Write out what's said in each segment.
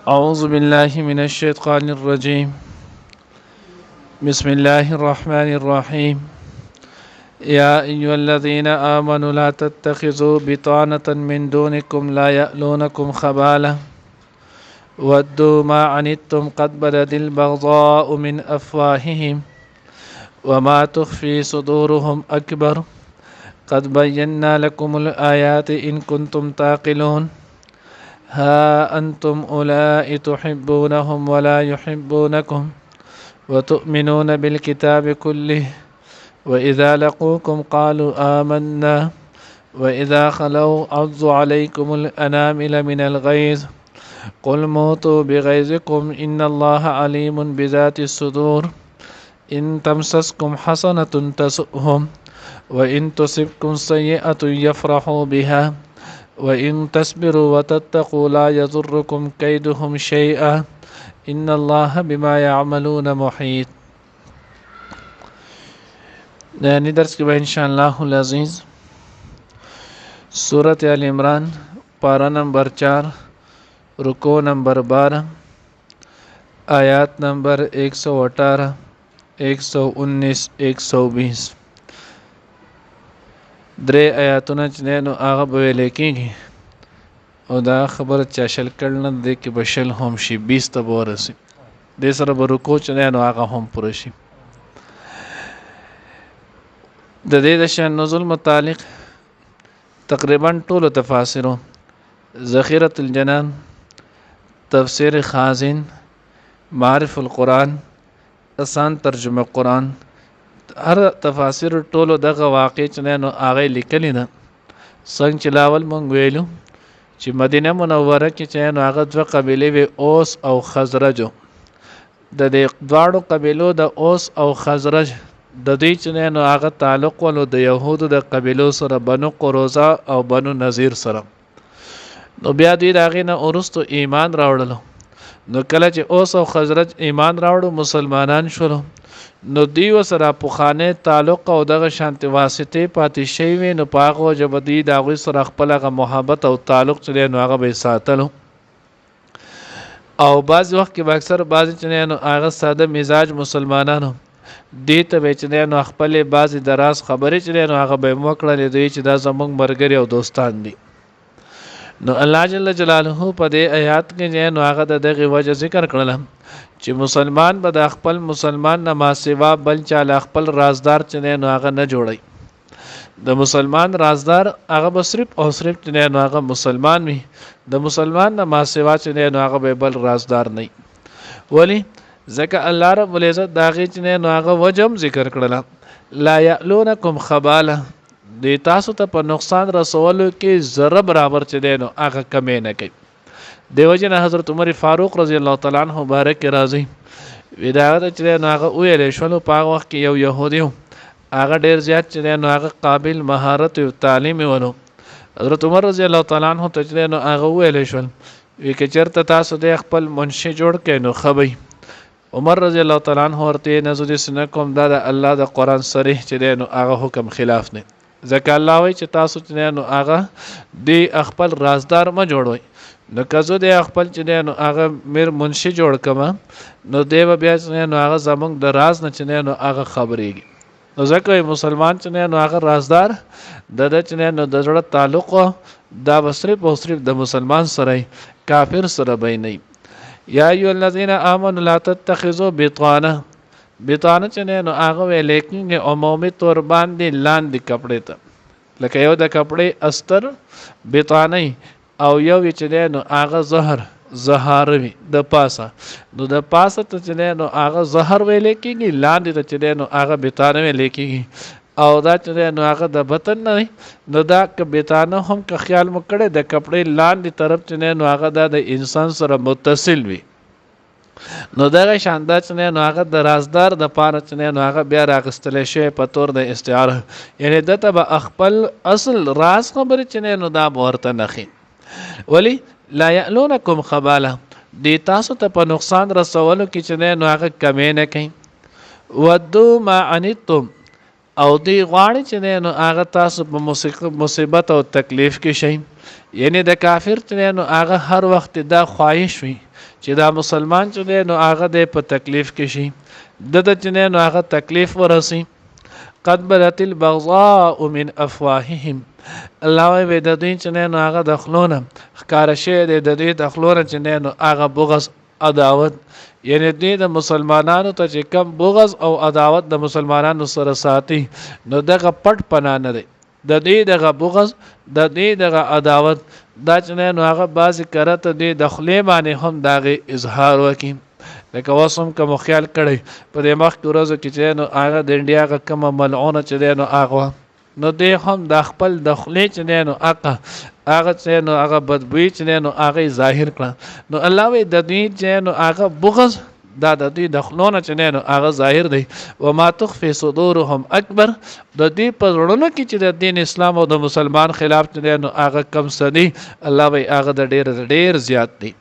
أعوذ بالله من الشيطان الرجيم. بسم الله الرحمن الرحيم. يا أيها الذين آمنوا لا تتخذوا بطانة من دونكم لا يألونكم خبالا ودوا ما عنتم قد بدت البغضاء من أفواههم وما تخفي صدورهم أكبر قد بينا لكم الآيات إن كنتم تعقلون. ها أنتم أولئك تحبونهم ولا يحبونكم وتؤمنون بالكتاب كله وإذا لقوكم قالوا آمنا وإذا خلوا عضوا عليكم الأنامل من الغيظ قل موتوا بغيظكم إن الله عليم بذات الصدور. إن تمسسكم حسنة تسؤهم وإن تصبكم سيئة يفرحوا بها وإن تصبروا وتتقوا لا يضركم كيدهم شيئا إن الله بما يعملون محيط. نانی درس کې به ان شاء الله العزیز سورۃ ال عمران پارہ نمبر 4 رکوع نمبر 12 آیات نمبر 118 119 120 درې آیاتونه چې نو هغه به ویل کېږي او دا خبره چا شل کړل نه دی کې بشل هم شي 20 ته به ورسي دې سره به رکوع چې نو هغه هم پوره شي. د دې د شان نزول متعلق تقریبا ټول تفاسیرو ذخیرة الجنان تفسیر خازن معارف القرآن آسان ترجمه قرآن هر تفاسیر ټولو دغه واقع چې نو هغه لیکلی ده. څنګه چې لاول مونږ ویلو چې مدینه منوره کې چې نو هغه دوه قبیلې وي اوس او خزرج. د دې دواړو قبیلو د اوس او خزرج د دې چې نو هغه تعلق ولو د يهودو د قبیلو سره بنو قروظه او بنو نذیر سره. نو بیا دوی داغه نه اورستو ایمان راوړل. نو کله چې اوس او خزرج ایمان راوړو مسلمانان شول نو دیو سره پوخانه تعلق او دغه شانت واسطه پاتې شي وي نو پاغو جبدي داغه سره خپلغه محبت او تعلق چې نو هغه به ساتلو. او بعض وخت کې اکثر بعض چې نو هغه ساده مزاج مسلمانانو دې ته به چې نو خپل بعض دراز خبرې چې نو هغه به موکړلې دوی چې دا زمونږ مرګري او دوستان دي. نو الله جل جلاله په دې آیات کې نو هغه دغه وجه ذکر کړل چې مسلمان به د خپل مسلمان نه ما سوا بل چا له خپل رازدار چې نو هغه نه جوړي. د مسلمان رازدار هغه به صرف او صرف چې نو هغه مسلمان وي. د مسلمان نه ما سوا چې نو هغه به بل رازدار نه ولی ځکه الله رب العزت داغه چې نو هغه وجم ذکر کړل لا یعلونکم خبالا د تاسو ته په نقصان رسولو کې ذره برابر چې نو هغه کمې نه کوي. دیو جن حضرت عمر فاروق رضی الله تعالی عنہ مبارک راضی وداغه چې نو هغه ویل شو په وخت کې یو يهودي هغه ډیر زیات چې نو هغه قابل مهارت او تعلیم ونو. حضرت عمر رضی الله تعالی عنہ ته چې نو هغه ویل شو وی کې چرته تاسو د خپل منشي جوړ کې نو خبي. عمر رضی الله تعالی عنہ ورته نزول سن کوم دا د الله د قران صریح چې نو هغه حکم خلاف نه ځکه الله وی چې تاسو چې نو هغه د خپل رازدار ما جوړوي. نو کزو د خپل چې نو هغه میر منشي جوړ کما نو دیو بیا چې نو هغه زمونږ د راز نه چې نو هغه خبرېږي. نو ځکه مسلمان چې نو هغه رازدار د چې نو د جوړ تعلق دا صرف او صرف د مسلمان سره کافر سره به نه. یا ایو الذین آمنوا لا تتخذوا بطانه چې نو هغه ولیکن عمومي تور باندې لاندې کپڑے ته لکه یو د کپڑے استر بطانه او یو چې نو هغه زهروي د پاسه نو د پاسه ته چې نو هغه زهر ویل کېږي لاندې ته چې نو هغه بطانه ویل کېږي او دا چې نو هغه د بطن نه نو دا ک بطانه هم که خیال مکړه د کپڑے لاندې طرف چې نو هغه د انسان سره متصل وي نو دغه شاندار چې نو هغه د رازدار د پاره چې نو هغه بیا راغستل شي په تور د استعاره یعنی دته به خپل اصل راز خبر چې نو دا ورته نخي ولی لا یعلونکم خبالا دی تاسو ته په نقصان رسولو کې چې نو هغه کمې نه کوي. ودو ما عنتم او دی غواړي چې نو هغه تاسو په مصیبت او تکلیف کې شي یعنی د کافر چې نو هغه هر وخت دا خواهش وي چې دا مسلمان چې نو هغه د په تکلیف کې شي د چې نو هغه تکلیف ورسي قد بدت البغضاء من افواههم الله وی د دوی چې نو هغه د خلونه ښکار شي د دوی د خلونه چې نو هغه بغض عداوت یعنی دوی د مسلمانانو ته چې کم بغض او عداوت د مسلمانانو سره ساتي نو دغه پټ پناه نه دی د دې دغه بغض د دې دغه عداوت دا چې نو هغه بعضې کرته دی د خولې باندې هم دغه اظهار وکړي لکه اوس هم کوم خیال کړی په دې مخکې ورځو کې چې نو هغه د انډیا هغه کومه ملعونه چې دی نو هغه نو دی هم د خپل د خولې چې دی نو هغه چې نو هغه بدبوی چې دی نو هغه ظاهر کړه نو الله وی د دوی چې نو هغه بغض دا د دوی د خلونه چې نو هغه ظاهر دی و ما تخفي صدورهم اکبر د دې په زړونو کې چې د دین اسلام او د مسلمان خلاف چې نو هغه کم سدي الله وی هغه د ډیر زیات دی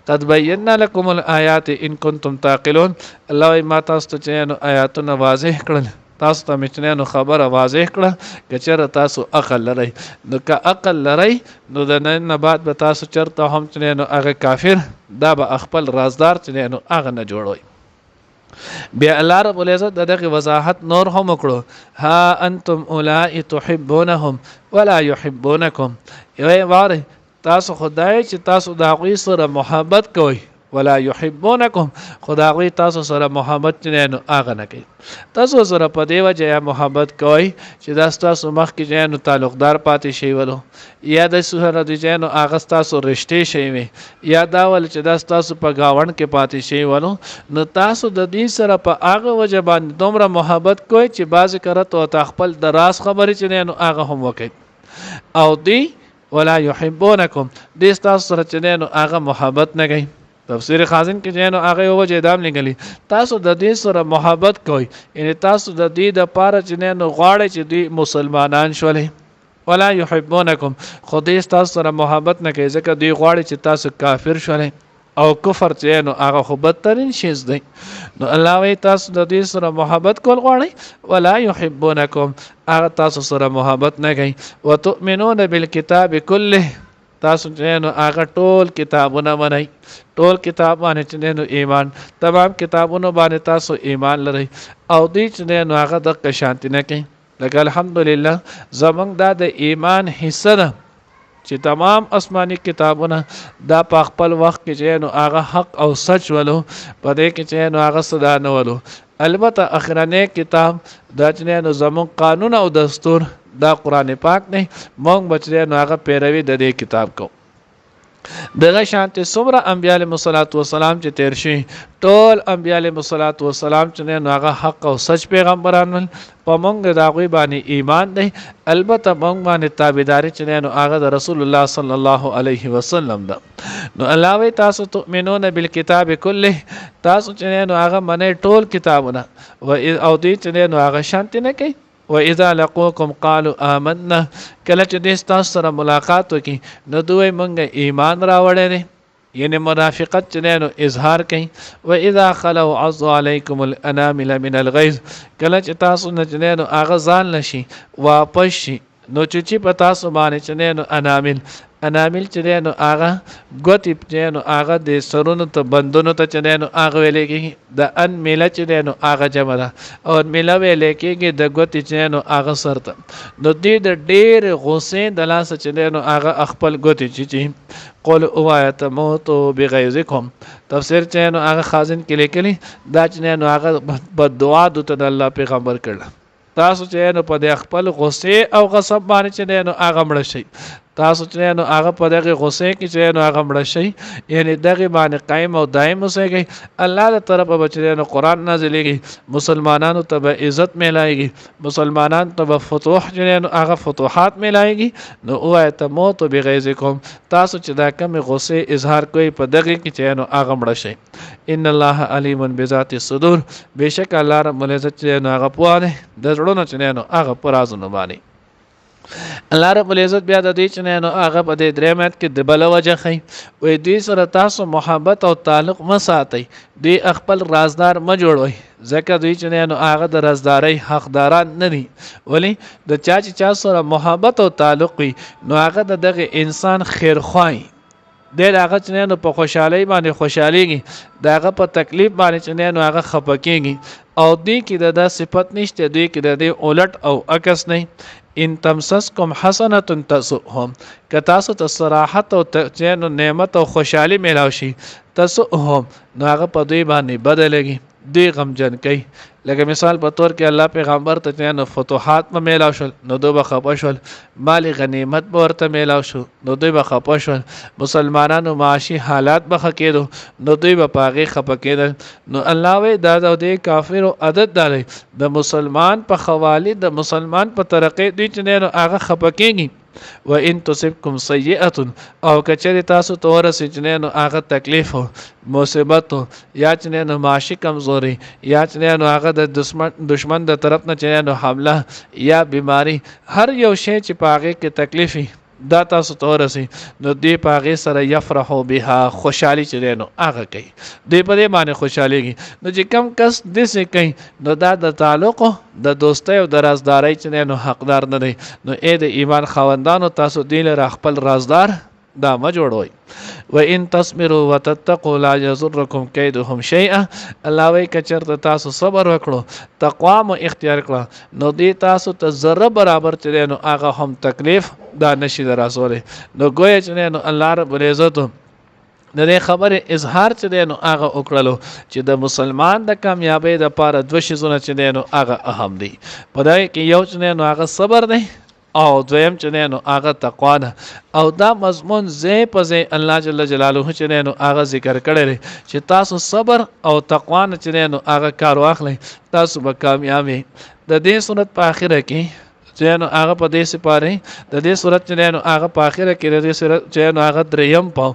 قد بینا لكم الآیات ان کنتم تعقلون الله وی ما تاسو ته چې نو آیاتونه واضح کړل تاسو ته مچنه خبره واضح کړه کچره تاسو عقل لرئ نو که عقل لرئ نو د نن بعد به تاسو چرته هم چې نو هغه کافر دا به خپل رازدار چې نو هغه نه جوړوي بیا الله رب العزت دغه وضاحت نور هم وکړو ها انتم اولئک تحبونهم ولا يحبونكم یوه واره تاسو خدای چې تاسو د هغوی سره محبت کوئ ولا يحبونكم خدای تاسو سره محبت نه نو هغه نه کوي تاسو سره په دی وجه محبت کوي چې دا تاسو مخ کې نو تعلقدار پاتې شي ولو یا د سره د نو هغه تاسو رشته شي وي یا دا ول چې دا تاسو په گاوند کې پاتې شي ولو نو تاسو د دې سره په هغه وجه باندې دومره محبت کوي چې باز کرته او خپل دراز خبرې چې نو هغه هم وکړي او دی ولا يحبونكم دې تاسو سره چې نو هغه محبت نه کوي تفسیر خازن کې جنو هغه وجه دام لګلی تاسو د دې سره محبت کوئ یعنی تاسو د دې د پاره چې نو غواړئ چې دوی مسلمانان شولې ولا يحبونكم خو دې تاسو سره محبت نه کوي ځکه دوی غواړي چې تاسو کافر شولې او کفر چې نو هغه خو بدترین شیز دی نو الله وی تاسو د دې سره محبت کول غواړئ ولا يحبونكم هغه تاسو سره محبت نه کوي وتؤمنون بالکتاب کله تاسو چې نو هغه ټول کتابونه منئ ټول کتاب باندې چې نو ایمان تمام کتابونو باندې تاسو ایمان لرئ او دې چې نو هغه د شانتی نه کوي لکه الحمدلله زمونږ دا د ایمان حصہ ده چې تمام آسماني کتابونه دا په خپل وخت کې چې نو هغه حق او سچ ولو په دې کې چې نو هغه صدا نه ولو البته اخرنه کتاب دا چې نو زمونږ قانون او دستور دا قرآن پاک نه مونږ بچره نو هغه پیروي د دې کتاب کو دغه شانته څومره انبیاء علیهم الصلوات والسلام چې تیر شي ټول انبیاء علیهم الصلوات والسلام چې نو هغه حق او سچ پیغمبران په مونږ د هغوی باندې ایمان دی البته مونږ باندې تابعداري چې نو هغه د رسول الله صلی الله علیه وسلم ده نو الله تاسو تؤمنون بالکتاب کله تاسو چې نو هغه منه ټول کتابونه او دې چې نو هغه شانته نه کوي واذا لقوكم قالوا آمنا کله چې د تاسو سره ملاقات وکي نو دوی مونږه ایمان راوړل یعنی منافقت چې نو اظهار کوي واذا خلوا عضوا عليكم الانامل من الغيظ کله چې تاسو نه نو هغه ځان نشي واپس شي نو چې په تاسو باندې چې نو انامل چې نو هغه ګوتی چې نو هغه د سرونو ته بندونو ته چې نو هغه ویلې کېږي د ان میله چې نو هغه جمع ده او میله ویلې کېږي د ګوتی چې نو هغه سرته نو دې د ډېر غوسې د لاس چې نو هغه خپل ګوتی چې قل اوایت موت بغیظکم تفسیر چې نو هغه خازن کې لیکلي دا چې نو هغه بد دعا د الله پیغمبر کړل تاسو چې نو په خپل غصه او غصب باندې چې نو هغه مړ شي تاسو چې نو هغه په دغه غصه کې چې نو هغه مړ شي یعنی دغه باندې قائم او دائم اوسئ الله تعالی طرفه بچره نو قران نازلېږي مسلمانانو ته عزت ملایږي مسلمانانو ته فتوح چې نو هغه فتوحات ملایږي نو اوایت موت بغیظکم تاسو چې دا کم غصه اظهار کوي په دغه کې چې نو هغه مړ شي ان الله علیم بذات الصدور بشک الله رب العزت چې نو هغه پوهه د زړونو چې نو هغه پرازونه باندې الله رب العزت بیا د دې چې نو هغه په دې درې مات کې د بل وجه خي وې دې سره تاسو محبت او تعلق مساتئ دې خپل رازدار ما جوړوي ځکه دوی چې نو هغه د رازداري حقداران نه دي ولی د چا سره محبت او تعلق وي نو هغه دغه انسان خیر خوای د هغه چې نو په خوشحالي باندې خوشحاليږي دغه په تکلیف باندې چې نو هغه خپکیږي او دې کې د صفت نشته دوی کې د اولټ او عکس نه ان تمسسکم حسنه تسؤهم که تاسو ته صراحت او چین نعمت او خوشحالي میلاو شي تسؤهم نو هغه په دوی باندې بدلږي دوی غمجن کوي لکه مثال په تور کې الله پیغمبر ته چین فتوحات په میلاو شول نو دوی بخپه شول مال غنیمت به ورته میلاو شو نو دوی بخپه شول مسلمانانو معاشي حالات به کېدو نو دوی به پاغي خپه کېدل نو الله وی دا د کافرو عادت دی د مسلمان په حواله د مسلمان په طریقې دوی چې نه هغه خپه کېږي و ان تصبکم سیئه او کچری تاسو تور سچنه نو هغه تکلیف مصیبت یا چې نو معاشي کمزوري یا چې نو هغه د دشمن د طرف نه چې نو حمله یا بیماری هر یو شی چې پاغه کې تکلیفي دا تاسو تورسي نو دی پاغه سره یفرحو بها خوشحالي چې نو هغه کوي دی په دې باندې خوشحاليږي نو چې کم کس د څه کوي نو دا د تعلق د دوستۍ او د رازدارۍ چې نو حقدار نه دی نو اې د ایمان خوندانو تاسو دی له خپل رازدار دا ما جوړوي و ان تصبروا وتتقوا لا يضركم كيدهم شيئا الله وی کچرته تاسو صبر وکړو تقوا مو اختیار کړه نو دی تاسو ته ذره برابر چې نو هغه هم تکلیف دا نشي دراسوله نو ګویا چې نو الله رب العزت د دې خبره اظهار چې نو هغه وکړلو چې د مسلمان د کامیابی د پاره دوه شیزونه چې نو هغه اهم دي په دای کې یو چې نو هغه صبر دی او دویم چې نو هغه تقوا ده او دا مضمون زی په زی الله جل جلاله چې نو هغه ذکر کړی چې تاسو صبر او تقوا نه چې نو هغه کار واخلئ تاسو به کامیابی د دې سنت په اخره کې چې نو هغه په دې سپاره د دې صورت چې نو هغه په اخره کې د دې صورت چې نو هغه دریم پاو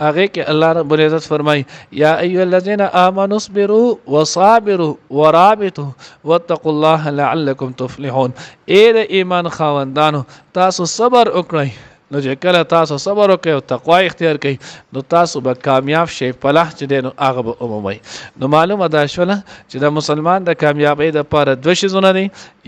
هغه کې الله رب العزت فرمای یا ایها الذين امنوا اصبروا وصابروا ورابطوا واتقوا الله لعلكم تفلحون اې د ایمان خاوندانو تاسو صبر وکړئ نو چې کله تاسو صبر وکړئ او تقوا اختیار کړئ نو تاسو به کامیاب شئ فلاح چې نو هغه به عمومي نو معلومه ده شوله چې د مسلمان د کامیابی د لپاره دوه شیزونه دي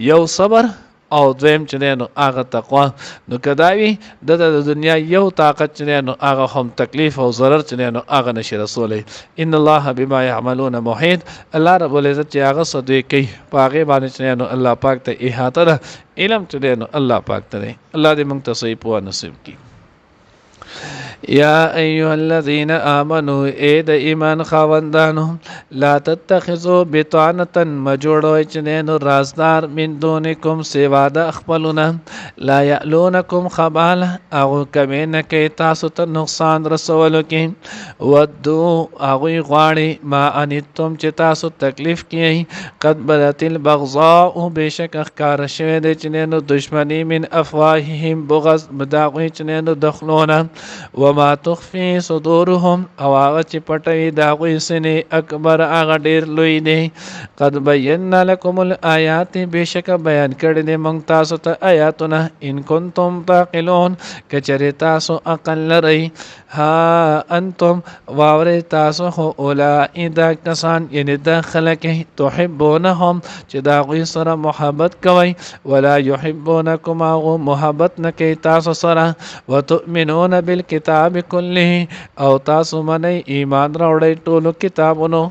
یو صبر او دویم چې نو هغه تقوا نو کداوی د دنیا یو طاقت چې نو هغه هم تکلیف او ضرر چې نو هغه نشي رسولې ان الله بما يعملون محيط الله رب العزت چې هغه صدې کوي پاغه باندې چې نو الله پاک ته احاطه ده علم چې نو الله پاک ته الله دې موږ ته صحیح په نصیب کړي یا ایها الذين امنوا اے د ایمان خاوندانو لا تتخذوا بطانه مجوړوي چې نو رازدار من دونکم سوا د خپلونه لا یعلونکم خبال او کمنه کې تاسو ته نقصان رسولو کې ودو هغه غواړي ما انتم چې تاسو تکلیف کیږي قد بدت البغضاء بشک اخکار شوه د چې نو دشمنی من افواههم بغض مداغوي چې نو دخلونه وما تخفي صدورهم او هغه چې پټوي دا غوي سنې اکبر هغه ډیر لوی دی قد بينا لكم الآيات بشک بیان کړی دی موږ تاسو ته آیاتونه ان کنتم تعقلون کچری تاسو عقل لرئ ها انتم واوري تاسو خو اولئ دا کسان یعنی دا خلک تحبونهم چې دا غوي سره محبت کوي ولا يحبونكم او محبت نه کوي تاسو سره وتؤمنون بالکتاب كله او تاسو منئ ایمان راوړی ټولو کتابونو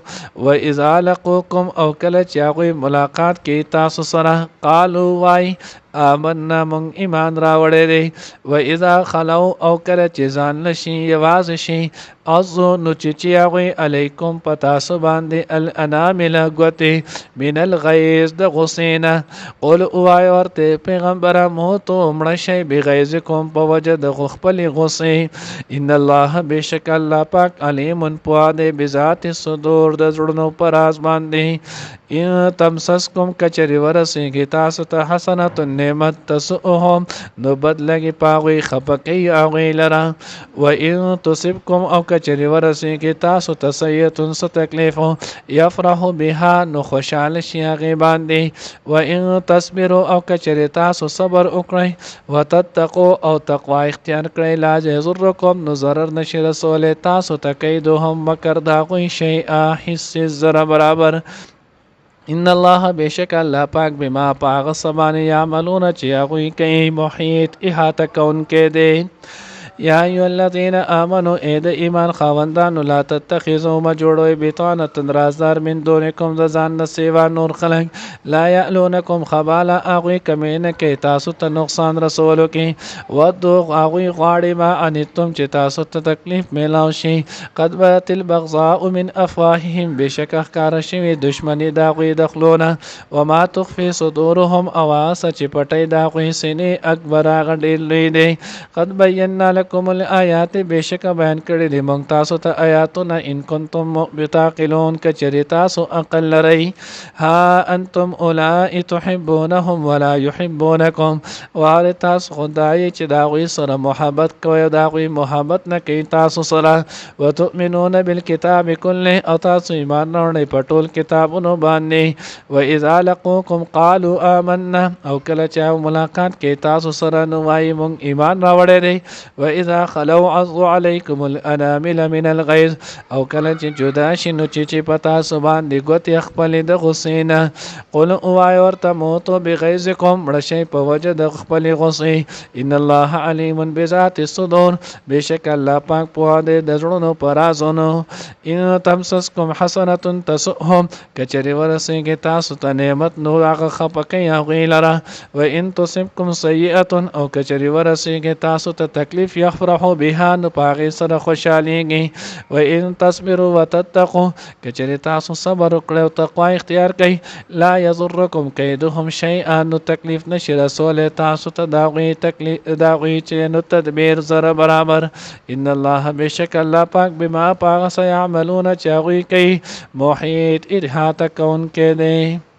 و اذا لقوكم او کله چې هغوی ملاقات کوي تاسو سره قالوا وای آمنا من ایمان راوړی دی و اذا خلو او کله چې ځان لشي یوازې شي ازو نو چې هغوی علیکم په تاسو باندې الانامل ګوتې من الغیظ د غصې نه قل ووایه ورته پیغمبره موتو مړه شئ بغیظکم په وجه د خپلې غصې ان الله بشک الله پاک علیم پوه دی بذات الصدور د زړونو په راز باندې ان تمسسکم کچرې ورسېږي تاسو ته حسنة نعمت تسؤهم نو بدلګي پاغوي خپکی اوغی لرا و ان تصبکم او کچری ورسی کی تاسو تسیتن س تکلیف یفرح بها نو خوشاله شي هغه باندې و ان تصبروا او کچری تاسو صبر وکړئ وتتقوا او تقوا اختیار کړئ لا یضرکم نو ضرر نشي رسول تاسو تکیدهم مکر دا کوئی شیء حص زر برابر ان الله بشک الله پاک بما پاغ سبان یعملون چی هغوی کوي محیط احاطه کون کې دی یا ایو الذین آمنوا اید ایمان خاوندانو لا تتخذوا ما جوړوي بطانه رازدار من دونکم د ځان نه سیوا نور خلق لا یعلونکم خبالا اغوی کمینه کې تاسو ته نقصان رسولو کې ودو اغوی غاړي ما انتم چې تاسو ته تکلیف میلاو شي قد بات البغضاء من افواههم بشک اخکار شوی دشمنی دا غوی دخلونه وما تخفي صدورهم اواس چې پټي دا غوی سینې اکبر غډې لوی دی قد بینا لكم الآیات بشک بیان کړی دی مونږ تاسو ته آیاتونه ان کنتم بتعقلون کچری تاسو عقل لرئ ها انتم اولئک تحبونهم ولا يحبونكم وعلى تاسو خدای چې دا غوی سره محبت کوي دا غوی محبت نه کوي تاسو سره وتؤمنون بالکتاب كله او تاسو ایمان راوړئ په ټول کتابونو باندې و اذا لقوكم قالوا آمنا او کله چې ملاقات کوي تاسو سره نو وايي مونږ ایمان راوړی دی و اذا خلو عضوا عليكم الانامل من الغيظ او کله چې جدا شي نو چې پتا سو باندې ګوت خپل د غسینا قل او ورته موت بغیظکم رشی په وجه د خپل غسی ان الله علیم بذات الصدور بشک الله پاک په دې د زړونو پرازونو ان تمسسکم حسنه تسؤهم کچری ورسېږي تاسو ته نعمت نو هغه خپکه یا غیلره و ان تصبکم سیئه او کچری ورسېږي تاسو ته تکلیف یفرحوا بها نو پاغي سره خوشاليږي و ان تصبروا وتتقوا کچری تاسو صبر وکړئ او تقوا اختیار کړئ لا یضرکم کیدهم شیئا نو تکلیف نشي رسول تاسو ته داغي تکلیف داغي چې نو تدبیر زره برابر ان الله بشک الله پاک بما پاغ سيعملون چاغي کوي محیط احاطه کون کې دی